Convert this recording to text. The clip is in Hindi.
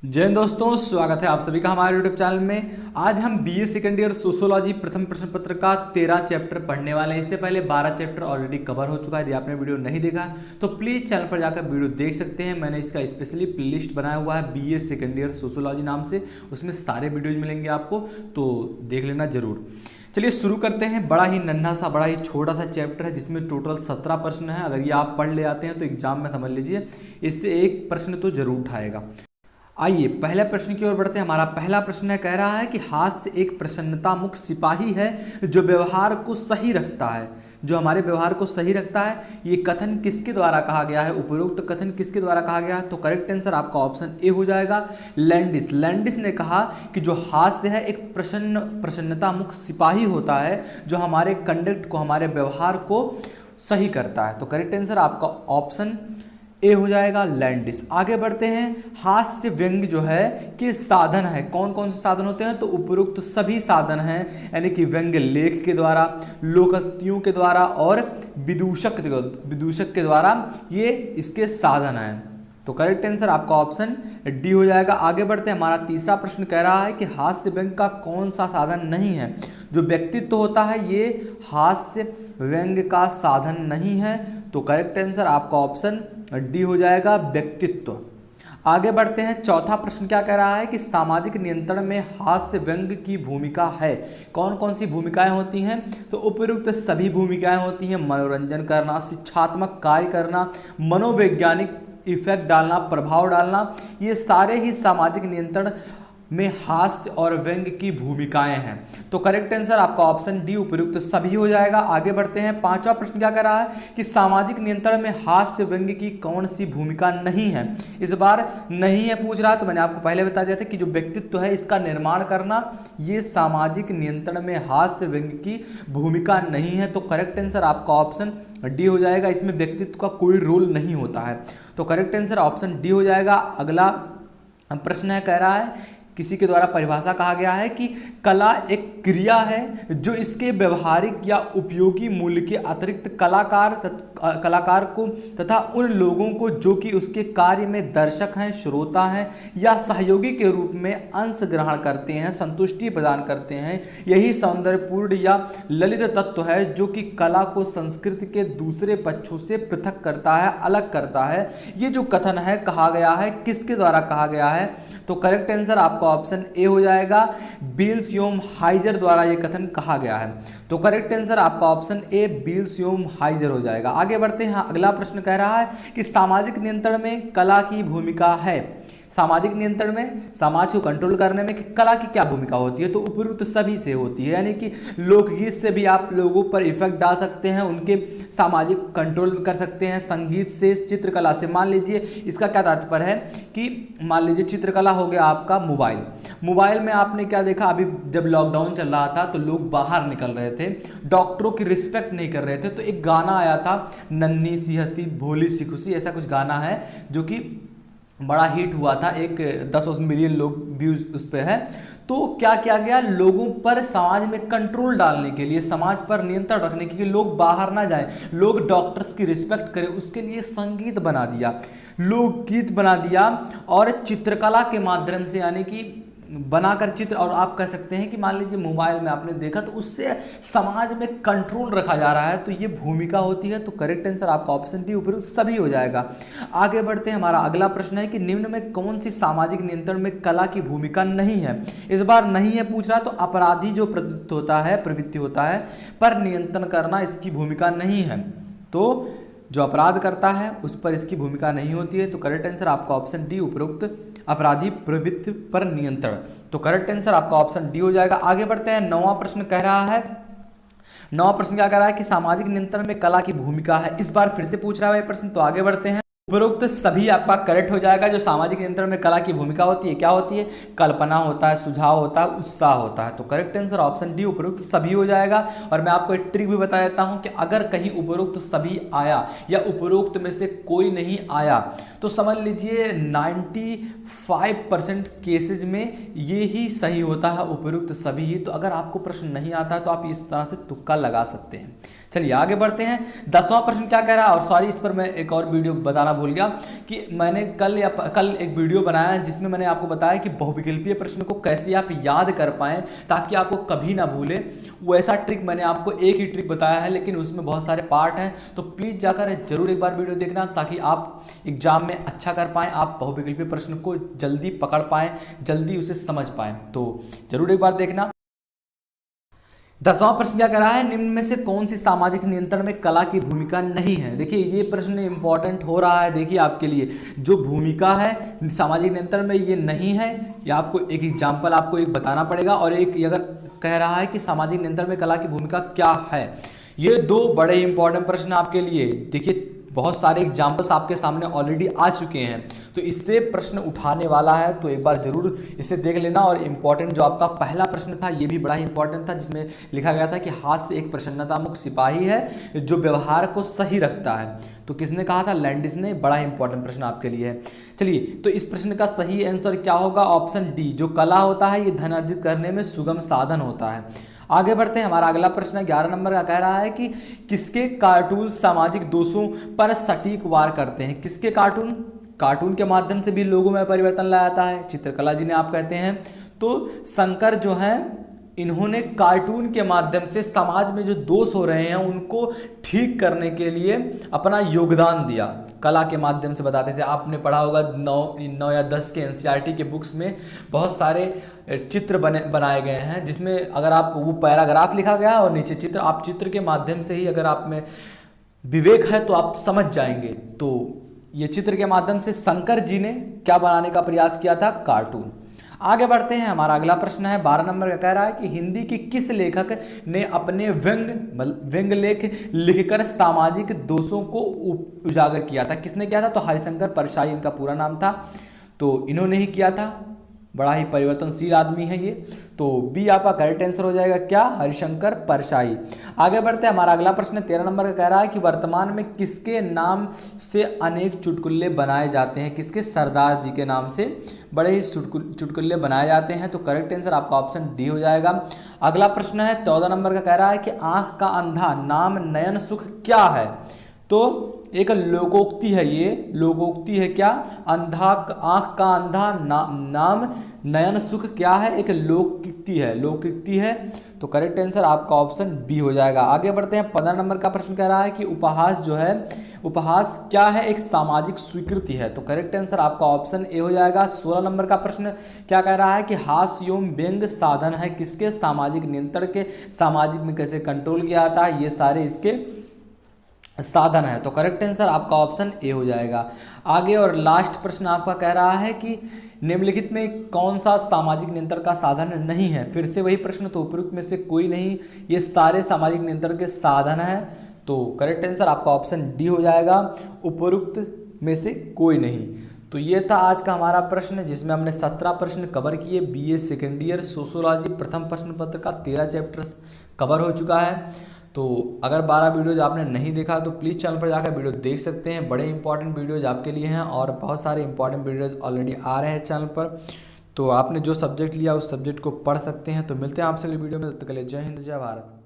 जय हिंद दोस्तों, स्वागत है आप सभी का हमारे यूट्यूब चैनल में। आज हम बीए सेकेंड ईयर सोशियोलॉजी प्रथम प्रश्न पत्र का 13 चैप्टर पढ़ने वाले हैं। इससे पहले 12 चैप्टर ऑलरेडी कवर हो चुका है। यदि आपने वीडियो नहीं देखा तो प्लीज़ चैनल पर जाकर वीडियो देख सकते हैं। मैंने इसका स्पेशली प्लेलिस्ट बनाया हुआ है बीए सेकेंड ईयर सोशियोलॉजी नाम से, उसमें सारे वीडियोज मिलेंगे आपको, तो देख लेना जरूर। चलिए शुरू करते हैं। बड़ा ही नन्हा सा, बड़ा ही छोटा सा चैप्टर है जिसमें टोटल 17 प्रश्न है। अगर ये आप पढ़ ले आते हैं तो एग्जाम में समझ लीजिए इससे एक प्रश्न तो जरूर उठाएगा। आइए पहले प्रश्न की ओर बढ़ते हैं। हमारा पहला प्रश्न है, कह रहा है कि हास्य एक प्रसन्नता मुक्त सिपाही है जो व्यवहार को सही रखता है, जो हमारे व्यवहार को सही रखता है। ये कथन किसके द्वारा कहा गया है? उपरोक्त कथन किसके द्वारा कहा गया है? तो करेक्ट आंसर आपका ऑप्शन ए हो जाएगा, लैंडिस। लैंडिस ने कहा कि जो हास्य है एक प्रसन्नता मुक्त सिपाही होता है जो हमारे कंडक्ट को, हमारे व्यवहार को सही करता है। तो करेक्ट आंसर आपका ऑप्शन ए हो जाएगा, लैंडिस। आगे बढ़ते हैं। हास्य व्यंग जो है कि साधन है, कौन कौन से साधन होते हैं? तो उपरोक्त सभी साधन हैं, यानी कि व्यंग लेख के द्वारा, लोकोक्तियों के द्वारा और विदूषक के द्वारा ये इसके साधन हैं। तो करेक्ट आंसर आपका ऑप्शन डी हो जाएगा। आगे बढ़ते हैं। हमारा तीसरा प्रश्न कह रहा है कि हास्य व्यंग का कौन सा साधन नहीं है? जो व्यक्तित्व होता है ये हास्य व्यंग का साधन नहीं है। तो करेक्ट आंसर आपका ऑप्शन डी हो जाएगा, व्यक्तित्व। आगे बढ़ते हैं। चौथा प्रश्न क्या कह रहा है कि सामाजिक नियंत्रण में हास्य व्यंग की भूमिका है। कौन कौन सी भूमिकाएं होती हैं? तो उपयुक्त सभी भूमिकाएं होती हैं। मनोरंजन करना, शिक्षात्मक कार्य करना, मनोवैज्ञानिक इफेक्ट डालना, प्रभाव डालना, ये सारे ही सामाजिक नियंत्रण में हास्य और व्यंग की भूमिकाएं हैं। तो करेक्ट आंसर आपका ऑप्शन डी, उपयुक्त सभी हो जाएगा। आगे बढ़ते हैं। पांचवा प्रश्न क्या कर रहा है कि सामाजिक नियंत्रण में हास्य व्यंग की कौन सी भूमिका नहीं है? इस बार नहीं है पूछ रहा, तो मैंने आपको पहले बता दिया था कि जो व्यक्तित्व है इसका निर्माण करना, ये सामाजिक नियंत्रण में हास्य व्यंग की भूमिका नहीं है। तो करेक्ट आंसर आपका ऑप्शन डी हो जाएगा, इसमें व्यक्तित्व का कोई रोल नहीं होता है। तो करेक्ट आंसर ऑप्शन डी हो जाएगा। अगला प्रश्न है, कह रहा है किसी के द्वारा परिभाषा कहा गया है कि कला एक क्रिया है जो इसके व्यवहारिक या उपयोगी मूल्य के अतिरिक्त कलाकार को तथा उन लोगों को जो कि उसके कार्य में दर्शक हैं, श्रोता हैं या सहयोगी के रूप में अंश ग्रहण करते हैं, संतुष्टि प्रदान करते हैं, यही सौंदर्यपूर्ण या ललित तत्व है जो कि कला को संस्कृति के दूसरे पक्षों से पृथक करता है, अलग करता है। ये जो कथन है कहा गया है, किसके द्वारा कहा गया है? तो करेक्ट आंसर आपका ऑप्शन ए हो जाएगा, विल्सियम हाइजर द्वारा यह कथन कहा गया है। तो करेक्ट आंसर आपका ऑप्शन ए, विल्सियम हाइजर हो जाएगा। आगे बढ़ते हैं। अगला प्रश्न कह रहा है कि सामाजिक नियंत्रण में कला की भूमिका है। सामाजिक नियंत्रण में, समाज को कंट्रोल करने में कला की क्या भूमिका होती है? तो उपयुक्त सभी से होती है, यानी कि लोकगीत से भी आप लोगों पर इफेक्ट डाल सकते हैं, उनके सामाजिक कंट्रोल कर सकते हैं। संगीत से, चित्रकला से, मान लीजिए इसका क्या तात्पर्य है कि मान लीजिए चित्रकला हो गया आपका मोबाइल में आपने क्या देखा, अभी जब लॉकडाउन चल रहा था तो लोग बाहर निकल रहे थे, डॉक्टरों की रिस्पेक्ट नहीं कर रहे थे, तो एक गाना आया था, नन्ही सी हथी भोली सी खुशी, ऐसा कुछ गाना है जो कि बड़ा हिट हुआ था, एक 10 मिलियन लोग व्यूज उस पर है। तो क्या किया गया, लोगों पर समाज में कंट्रोल डालने के लिए, समाज पर नियंत्रण रखने के लिए, लोग बाहर ना जाएं, लोग डॉक्टर्स की रिस्पेक्ट करें, उसके लिए संगीत बना दिया, लोकगीत बना दिया और चित्रकला के माध्यम से, यानी कि बनाकर चित्र, और आप कह सकते हैं कि मान लीजिए मोबाइल में आपने देखा तो उससे समाज में कंट्रोल रखा जा रहा है, तो ये भूमिका होती है। तो करेक्ट आंसर आपका ऑप्शन डी, उपयुक्त सभी हो जाएगा। आगे बढ़ते हैं। हमारा अगला प्रश्न है कि निम्न में कौन सी सामाजिक नियंत्रण में कला की भूमिका नहीं है? इस बार नहीं है पूछ रहा, तो अपराधी जो प्रवृत्ति होता है पर नियंत्रण करना, इसकी भूमिका नहीं है। तो जो अपराध करता है उस पर इसकी भूमिका नहीं होती है। तो करेक्ट आंसर आपका ऑप्शन डी, उपरोक्त अपराधी प्रवृत्ति पर नियंत्रण। तो करेक्ट आंसर आपका ऑप्शन डी हो जाएगा। आगे बढ़ते हैं। नौवां प्रश्न कह रहा है, नौवां प्रश्न क्या कह रहा है कि सामाजिक नियंत्रण में कला की भूमिका है। इस बार फिर से पूछ रहा है प्रश्न, तो आगे बढ़ते हैं। उपरोक्त सभी आपका करेक्ट हो जाएगा। जो सामाजिक नियंत्रण में कला की भूमिका होती है क्या होती है? कल्पना होता है, सुझाव होता है, उत्साह होता है। तो करेक्ट आंसर ऑप्शन डी, उपरोक्त सभी हो जाएगा। और मैं आपको एक ट्रिक भी बता देता हूं कि अगर कहीं उपरोक्त सभी आया या उपरोक्त में से कोई नहीं आया तो समझ लीजिए 95% केसेज में ये ही सही होता है, उपरोक्त सभी ही। तो अगर आपको प्रश्न नहीं आता है तो आप इस तरह से तुक्का लगा सकते हैं। चलिए आगे बढ़ते हैं। 10वां प्रश्न क्या कह रहा है, और सॉरी इस पर मैं एक और वीडियो बताना भूल गया कि मैंने कल एक वीडियो बनाया जिसमें मैंने आपको बताया कि बहुविकल्पीय प्रश्न को कैसे आप याद कर पाएँ ताकि आपको कभी ना भूले। वैसा ट्रिक मैंने आपको एक ही ट्रिक बताया है, लेकिन उसमें बहुत सारे पार्ट हैं, तो प्लीज़ जाकर जरूर एक बार वीडियो देखना ताकि आप एग्जाम में अच्छा कर पाएँ, आप बहुविकल्पीय प्रश्न को जल्दी पकड़ पाएँ, जल्दी उसे समझ पाएँ। तो जरूर एक बार देखना। 10वां प्रश्न क्या कह रहा है, निम्न में से कौन सी सामाजिक नियंत्रण में कला की भूमिका नहीं है। देखिए ये प्रश्न इंपॉर्टेंट हो रहा है। देखिए आपके लिए जो भूमिका है सामाजिक नियंत्रण में ये नहीं है, या आपको एक एग्जाम्पल आपको एक बताना पड़ेगा, और एक अगर कह रहा है कि सामाजिक नियंत्रण में कला की भूमिका क्या है। ये दो बड़े इंपॉर्टेंट प्रश्न आपके लिए। देखिए बहुत सारे एग्जाम्पल्स आपके सामने ऑलरेडी आ चुके हैं, तो इससे प्रश्न उठाने वाला है, तो एक बार जरूर इसे देख लेना। और इम्पॉर्टेंट जो आपका पहला प्रश्न था ये भी बड़ा इंपॉर्टेंट था, जिसमें लिखा गया था कि हाथ से एक प्रसन्नतामुख सिपाही है जो व्यवहार को सही रखता है। तो किसने कहा था? लैंडिस ने। बड़ा इंपॉर्टेंट प्रश्न आपके लिए है। चलिए, तो इस प्रश्न का सही आंसर क्या होगा? ऑप्शन डी, जो कला होता है ये धन अर्जित करने में सुगम साधन होता है। आगे बढ़ते हैं। हमारा अगला प्रश्न 11 नंबर का कह रहा है कि किसके कार्टून सामाजिक दोषों पर सटीक वार करते हैं। किसके कार्टून? कार्टून के माध्यम से भी लोगों में परिवर्तन लाया जाता है, चित्रकला जिन्हें आप कहते हैं। तो शंकर जो हैं इन्होंने कार्टून के माध्यम से समाज में जो दोष हो रहे हैं उनको ठीक करने के लिए अपना योगदान दिया। कला के माध्यम से बताते थे। आपने पढ़ा होगा 9 या 10 के एनसीईआरटी के बुक्स में बहुत सारे चित्र बनाए गए हैं, जिसमें अगर आप वो पैराग्राफ लिखा गया और नीचे चित्र, आप चित्र के माध्यम से ही अगर आप में विवेक है तो आप समझ जाएंगे। तो ये चित्र के माध्यम से शंकर जी ने क्या बनाने का प्रयास किया था? कार्टून। आगे बढ़ते हैं। हमारा अगला प्रश्न है 12 नंबर का कह रहा है कि हिंदी के किस लेखक ने अपने व्यंग लेख लिखकर सामाजिक दोषों को उजागर किया था। किसने किया था? तो हरिशंकर परसाई इनका पूरा नाम था, तो इन्होंने ही किया था। बड़ा ही परिवर्तनशील आदमी है ये। तो बी आपका करेक्ट आंसर हो जाएगा क्या? हरिशंकर परसाई। आगे बढ़ते हैं। हमारा अगला प्रश्न 13 नंबर का कह रहा है कि वर्तमान में किसके नाम से अनेक चुटकुले बनाए जाते हैं। किसके? सरदार जी के नाम से बड़े ही चुटकुले बनाए जाते हैं। तो करेक्ट आंसर आपका ऑप्शन डी हो जाएगा। अगला प्रश्न है 14 नंबर का कह रहा है कि आंख का अंधा नाम नयन सुख क्या है। तो एक लोकोक्ति है, ये लोकोक्ति है क्या? आंख का अंधा नाम नयन सुख क्या है? एक लोकोक्ति है, लोकोक्ति है। तो करेक्ट आंसर आपका ऑप्शन बी हो जाएगा। आगे बढ़ते हैं। 15 नंबर का प्रश्न कह रहा है कि उपहास जो है, उपहास क्या है? एक सामाजिक स्वीकृति है। तो करेक्ट आंसर आपका ऑप्शन ए हो जाएगा। 16 नंबर का प्रश्न क्या कह रहा है कि हास्य एवं व्यंग साधन है किसके? सामाजिक नियंत्रण के। सामाजिक में कैसे कंट्रोल किया जाता है, ये सारे इसके साधन है। तो करेक्ट आंसर आपका ऑप्शन ए हो जाएगा। आगे और लास्ट प्रश्न आपका कह रहा है कि निम्नलिखित में कौन सा सामाजिक नियंत्रण का साधन नहीं है। फिर से वही प्रश्न, तो उपयुक्त में से कोई नहीं, ये सारे सामाजिक नियंत्रण के साधन हैं। तो करेक्ट आंसर आपका ऑप्शन डी हो जाएगा, उपयुक्त में से कोई नहीं। तो ये था आज का हमारा प्रश्न, जिसमें हमने 17 प्रश्न कवर किए। बीए सेकेंड ईयर सोशियोलॉजी प्रथम प्रश्न पत्र का 13 चैप्टर कवर हो चुका है। तो अगर 12 वीडियोज आपने नहीं देखा तो प्लीज़ चैनल पर जाकर वीडियो देख सकते हैं। बड़े इंपॉर्टेंट वीडियोज आपके लिए हैं और बहुत सारे इंपॉर्टेंट वीडियोज ऑलरेडी आ रहे हैं चैनल पर। तो आपने जो सब्जेक्ट लिया उस सब्जेक्ट को पढ़ सकते हैं। तो मिलते हैं आपसे अगली वीडियो में, तब तक के लिए जय हिंद जय भारत।